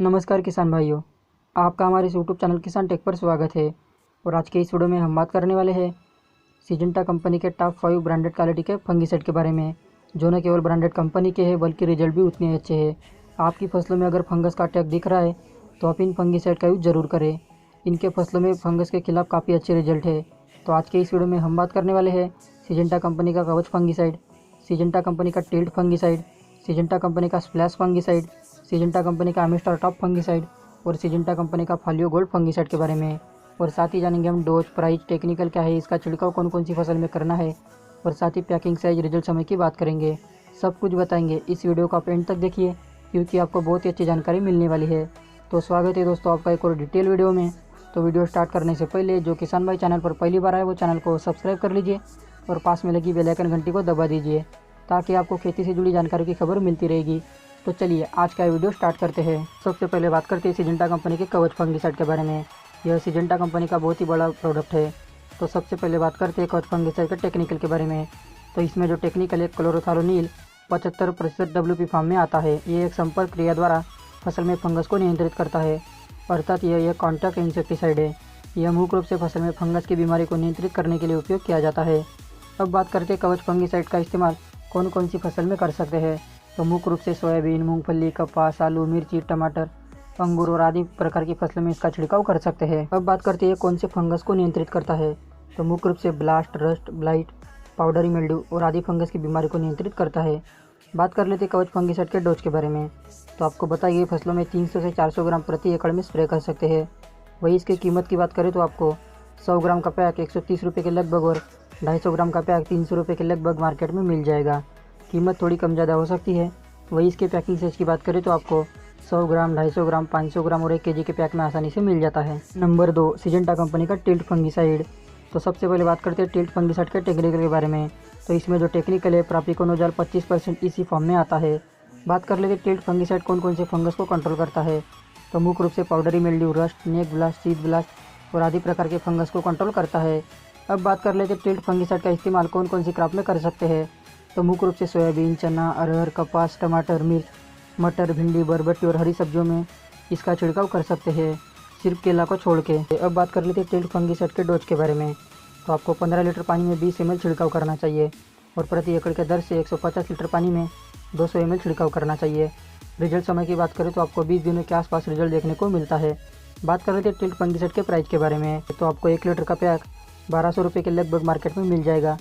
नमस्कार किसान भाइयों, आपका हमारे इस यूट्यूब चैनल किसान टेक पर स्वागत है। और आज के इस वीडियो में हम बात करने वाले हैं सिजेंटा कंपनी के टॉप 5 ब्रांडेड क्वालिटी के फंगिसाइड के बारे में, जो न केवल ब्रांडेड कंपनी के हैं बल्कि रिजल्ट भी उतने अच्छे हैं। आपकी फसलों में अगर फंगस का अटैक दिख रहा है तो आप इन फंगिसाइड का यूज ज़रूर करें। इनके फसलों में फंगस के खिलाफ काफ़ी अच्छे रिजल्ट है। तो आज के इस वीडियो में हम बात करने वाले हैं सिजेंटा कंपनी का कवच फंगिसाइड, सिजेंटा कंपनी का टिल्ट फंगिसाइड, सिजेंटा कंपनी का स्प्लैश फंगिसाइड, सिजेंटा कंपनी का अमिस्टार टॉप फंगिसाइड और सिजेंटा कंपनी का फोलियो गोल्ड फंगिसाइड के बारे में। और साथ ही जानेंगे हम डोज, प्राइस, टेक्निकल क्या है, इसका छिड़काव कौन कौन सी फसल में करना है और साथ ही पैकिंग साइज, रिजल्ट समय की बात करेंगे। सब कुछ बताएंगे। इस वीडियो को आप एंड तक देखिए क्योंकि आपको बहुत ही अच्छी जानकारी मिलने वाली है। तो स्वागत है दोस्तों आपका एक और डिटेल वीडियो में। तो वीडियो स्टार्ट करने से पहले जो किसान भाई चैनल पर पहली बार आए वो चैनल को सब्सक्राइब कर लीजिए और पास में लगी बेल आइकन घंटी को दबा दीजिए ताकि आपको खेती से जुड़ी जानकारी की खबर मिलती रहेगी। तो चलिए आज का वीडियो स्टार्ट करते हैं। सबसे पहले बात करते हैं सिजेंटा कंपनी के कवच फंगिसाइड के बारे में। यह सिजेंटा कंपनी का बहुत ही बड़ा प्रोडक्ट है। तो सबसे पहले बात करते हैं कवच फंगिसाइड के टेक्निकल के बारे में। तो इसमें जो टेक्निकल है क्लोरोथालोनिल 75% WP फॉर्म में आता है। ये एक संपर्क क्रिया द्वारा फसल में फंगस को नियंत्रित करता है, अर्थात यह एक कॉन्टैक्ट इंसेक्टिसाइड है। यह मुख्य रूप से फसल में फंगस की बीमारी को नियंत्रित करने के लिए उपयोग किया जाता है। अब बात करते हैं कवच फंगिसाइड का इस्तेमाल कौन कौन सी फसल में कर सकते हैं। तो मुख्य रूप से सोयाबीन, मूंगफली, कपास, आलू, मिर्ची, टमाटर, अंगूर और आदि प्रकार की फसलों में इसका छिड़काव कर सकते हैं। अब बात करते हैं कौन से फंगस को नियंत्रित करता है। तो मुख्य रूप से blast, rust, blight, powdery mildew और आदि फंगस की बीमारी को नियंत्रित करता है। बात कर लेते हैं कवच फंगिसाइड के डोज के बारे में। तो आपको बताइए फसलों में 300 से 400 ग्राम प्रति एकड़ में स्प्रे कर सकते हैं। वही इसकी कीमत की बात करें तो आपको 100 ग्राम का पैक 130 रुपये के लगभग और 250 ग्राम का पैक 300 रुपये के लगभग मार्केट में मिल जाएगा। कीमत थोड़ी कम ज़्यादा हो सकती है। वही इसके पैकिंग साइज की बात करें तो आपको 100 ग्राम, 250 ग्राम, 500 ग्राम और 1 kg के पैक में आसानी से मिल जाता है। नंबर 2 सिजेंटा कंपनी का टिल्ट फंगिसाइड। तो सबसे पहले बात करते हैं टिल्ट फंगिसाइड के टेक्निकल के बारे में। तो इसमें जो टेक्निकल है प्रोपिकोनोजोल 25% इसी फॉर्म में आता है। बात कर लेते हैं टिल्ट फंगिसाइड कौन कौन से फंगस को कंट्रोल करता है। तो मुख्य रूप से पाउडरी मिल्ड्यू, रस्ट, नेक ब्लास्ट, सीड ब्लास्ट और आदि प्रकार के फंगस को कंट्रोल करता है। अब बात कर लेते हैं टिल्ट फंगिसाइड का इस्तेमाल कौन कौन सी क्रॉप में कर सकते हैं। तो मुख्य रूप से सोयाबीन, चना, अरहर, कपास, टमाटर, मिर्च, मटर, भिंडी, बरबटी और हरी सब्जियों में इसका छिड़काव कर सकते हैं, सिर्फ केला को छोड़ के। अब बात कर लेते हैं टिल्ट फंगिसाइड के डोज के बारे में। तो आपको 15 लीटर पानी में 20 ml छिड़काव करना चाहिए और प्रति एकड़ के दर से 150 लीटर पानी में 200 ml छिड़काव करना चाहिए। रिजल्ट समय की बात करें तो आपको 20 दिनों के आसपास रिजल्ट देखने को मिलता है। बात कर लेते हैं टिल्ट फंगिसाइड के प्राइस के बारे में। तो आपको 1 लीटर का पैक 1200 रुपये के लगभग मार्केट में मिल जाएगा।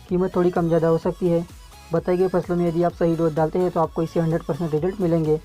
कीमत थोड़ी कम ज़्यादा हो सकती है। बताई गई फसलों में यदि आप सही डोज डालते हैं तो आपको इससे 100% रिजल्ट मिलेंगे।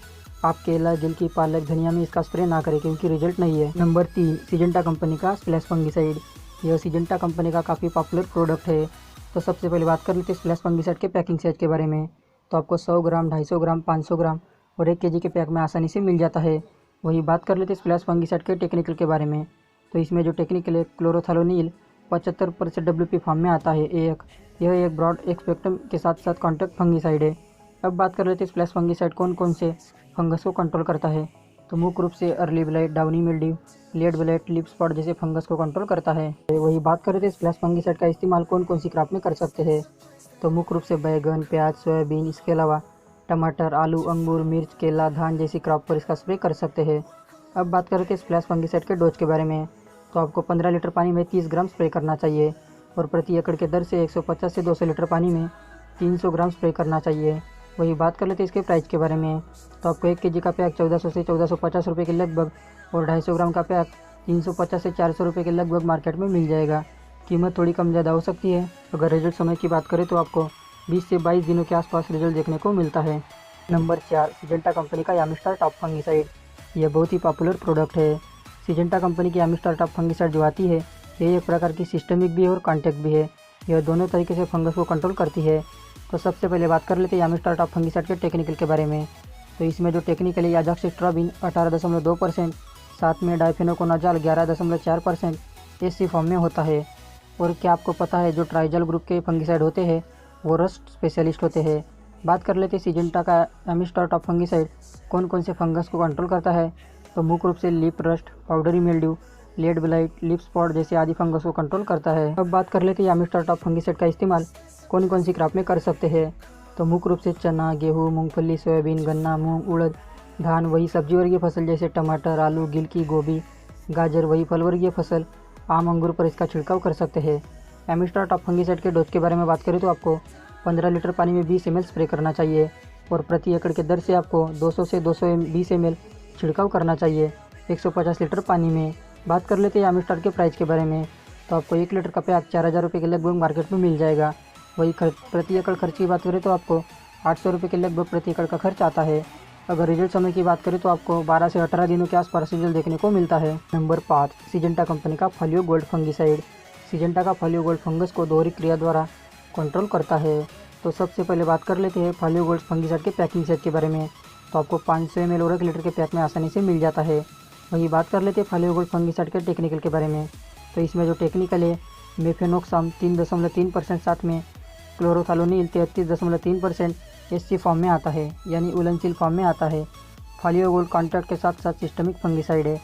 आप केला, गिलकी, पालक, धनिया में इसका स्प्रे ना करें क्योंकि रिजल्ट नहीं है। नंबर 3 सिजेंटा कंपनी का स्प्लैश फंगिसाइड। यह सिजेंटा कंपनी का काफ़ी पॉपुलर प्रोडक्ट है। तो सबसे पहले बात कर लेते हैं स्प्लैश फंगिसाइड के पैकिंग साइज के बारे में। तो आपको 100 ग्राम, 250 ग्राम, 500 ग्राम और 1 kg के पैक में आसानी से मिल जाता है। वही बात कर लेते हैं स्प्लैश फंगिसाइड के टेक्निकल के बारे में। तो इसमें जो टेक्निकल है क्लोरोथालोनिल 75% WP फॉर्म में आता है। यह एक ब्रॉड स्पेक्ट्रम के साथ साथ कॉन्टैक्ट फंगिसाइड है। अब बात कर लेते हैं स्प्लैश फंगिसाइड कौन कौन से फंगस को कंट्रोल करता है। तो मुख्य रूप से early blight, downy mildew, leaf blight, leaf spot जैसे फंगस को कंट्रोल करता है। वही बात कर लेते हैं स्प्लैश फंगिसाइड का इस्तेमाल कौन कौन सी क्रॉप में कर सकते हैं। तो मुख्य रूप से बैगन, प्याज, सोयाबीन, इसके अलावा टमाटर, आलू, अंगूर, मिर्च, केला, धान जैसी क्रॉप पर इसका स्प्रे कर सकते हैं। अब बात करते हैं स्प्लैश फंगिसाइड के डोज के बारे में। तो आपको 15 लीटर पानी में 30 ग्राम स्प्रे करना चाहिए और प्रति एकड़ के दर से 150 से 200 लीटर पानी में 300 ग्राम स्प्रे करना चाहिए। वही बात कर लेते हैं इसके प्राइस के बारे में। तो आपको 1 kg का पैक 1400 से 1450 रुपये के लगभग और 250 ग्राम का पैक 350 से 400 रुपये के लगभग मार्केट में मिल जाएगा। कीमत थोड़ी कम ज़्यादा हो सकती है। अगर रिजल्ट समय की बात करें तो आपको 20 से 22 दिनों के आसपास रिजल्ट देखने को मिलता है। नंबर 4 सिजेंटा कंपनी का अमिस्टार टॉप फंगिसाइड। यह बहुत ही पॉपुलर प्रोडक्ट है। सिजेंटा कंपनी की अमिस्टार टॉप फंगिसाइड जो आती है ये एक प्रकार की सिस्टमिक भी है और कॉन्टैक्ट भी है। यह दोनों तरीके से फंगस को कंट्रोल करती है। तो सबसे पहले बात कर लेते हैं अमिस्टार टॉप फंगिसाइड के टेक्निकल के बारे में। तो इसमें जो टेक्निकल है अजॉक्सिस्ट्रोबिन 18.2%, साथ में डाइफेनोकोनाजोल 11.4% एसी फॉर्म में होता है। और क्या आपको पता है जो ट्राइजल ग्रुप के फंगिसाइड होते हैं वो रस्ट स्पेशलिस्ट होते हैं। बात कर लेते हैं सिजेंटा का अमिस्टार टॉप फंगिसाइड कौन कौन से फंगस को कंट्रोल करता है। तो मुख्य रूप से leaf rust, powdery mildew, leaf blight, leaf spot जैसे आदि फंगस को कंट्रोल करता है। अब बात कर लेते हैं अमिस्टार टॉप फंगिसाइड का इस्तेमाल कौन कौन सी क्रॉप में कर सकते हैं। तो मुख्य रूप से चना, गेहूँ, मूंगफली, सोयाबीन, गन्ना, मूंग, उड़द, धान वही सब्जी वर्गीय फसल जैसे टमाटर, आलू, गिलकी, गोभी, गाजर वही फल वर्गीय फसल, आम, अंगूर पर इसका छिड़काव कर सकते हैं। एमिस्टार टॉप फंगीसाइड के डोज के बारे में बात करें तो आपको 15 लीटर पानी में 20 ml स्प्रे करना चाहिए और प्रति एकड़ के दर से आपको 200 से 220 ml छिड़काव करना चाहिए 150 लीटर पानी में। बात कर लेते हैं एमिस्टार के प्राइस के बारे में, तो आपको 1 लीटर का पैक 4000 रुपये के लगभग मार्केट में मिल जाएगा। वही प्रति एकड़ खर्च की बात करें तो आपको 800 रुपये के लगभग प्रति एकड़ का खर्च आता है। अगर रिजल्ट समय की बात करें तो आपको 12 से 18 दिनों के आसपास रिजल्ट देखने को मिलता है। नंबर 5, सिजेंटा कंपनी का फोलियो गोल्ड फंगीसाइड। सिजेंटा का फोलियो गोल्ड फंगस को दोहरी क्रिया द्वारा कंट्रोल करता है। तो सबसे पहले बात कर लेते हैं फोलियो गोल्ड फंगीसाइड के पैकिंग सेट के बारे में, तो आपको 500 ml और 1 लीटर के पैक में आसानी से मिल जाता है। वही बात कर लेते हैं फोलियो गोल्ड फंगीसाइड के टेक्निकल के बारे में, तो इसमें जो टेक्निकल है मेफेनोक्साम 3.3% साथ में क्लोरोथालोनिल 33.3% SC फॉर्म में आता है, यानी उलनशील फॉर्म में आता है। फोलियो गोल्ड कॉन्ट्रैक्ट के साथ साथ सिस्टमिक फंगीसाइड है।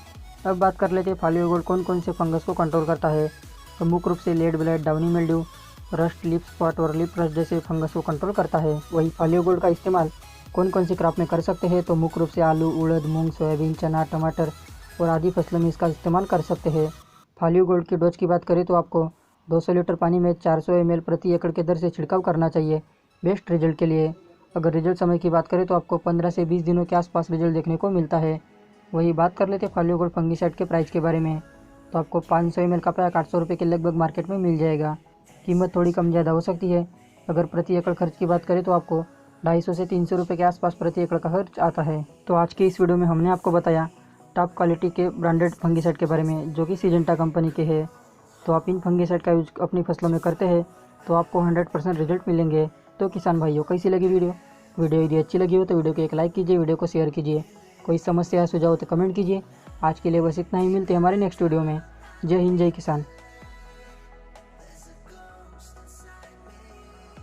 अब बात कर लेते हैं फोलियो गोल्ड कौन कौन से फंगस को कंट्रोल करता है, तो मुख्य रूप से leaf blight, downy mildew, rust, leaf spot और लिप रस्ट जैसे फंगस को कंट्रोल करता है। वही फोलियो गोल्ड का इस्तेमाल कौन कौन सी क्रॉप में कर सकते हैं, तो मुख्य रूप से आलू, उड़द, मूंग, सोयाबीन, चना, टमाटर और आदि फसलों में इसका इस्तेमाल कर सकते हैं। फोलियो गोल्ड की डोज की बात करें तो आपको 200 लीटर पानी में 400 ml प्रति एकड़ के दर से छिड़काव करना चाहिए बेस्ट रिजल्ट के लिए। अगर रिजल्ट समय की बात करें तो आपको 15 से 20 दिनों के आसपास रिजल्ट देखने को मिलता है। वही बात कर लेते हैं फोलियो गोल्ड फंगीसाइड के प्राइस के बारे में, तो आपको 500 ml का पैक 800 रुपये के लगभग मार्केट में मिल जाएगा। कीमत थोड़ी कम ज़्यादा हो सकती है। अगर प्रति एकड़ खर्च की बात करें तो आपको 250 से 300 रुपये के आसपास प्रति एकड़ का खर्च आता है। तो आज की इस वीडियो में हमने आपको बताया टॉप क्वालिटी के ब्रांडेड फंगीसाइड के बारे में, जो कि सिजेंटा कंपनी के हैं। तो आप इन फंगीसाइड का यूज अपनी फसलों में करते हैं तो आपको 100% रिजल्ट मिलेंगे। तो किसान भाइयों, कैसी लगी वीडियो यदि अच्छी लगी हो तो वीडियो को एक लाइक कीजिए, वीडियो को शेयर कीजिए। कोई समस्या या सुझाव तो कमेंट कीजिए। आज के लिए बस इतना ही, मिलते हैं हमारे नेक्स्ट वीडियो में। जय हिंद, जय किसान।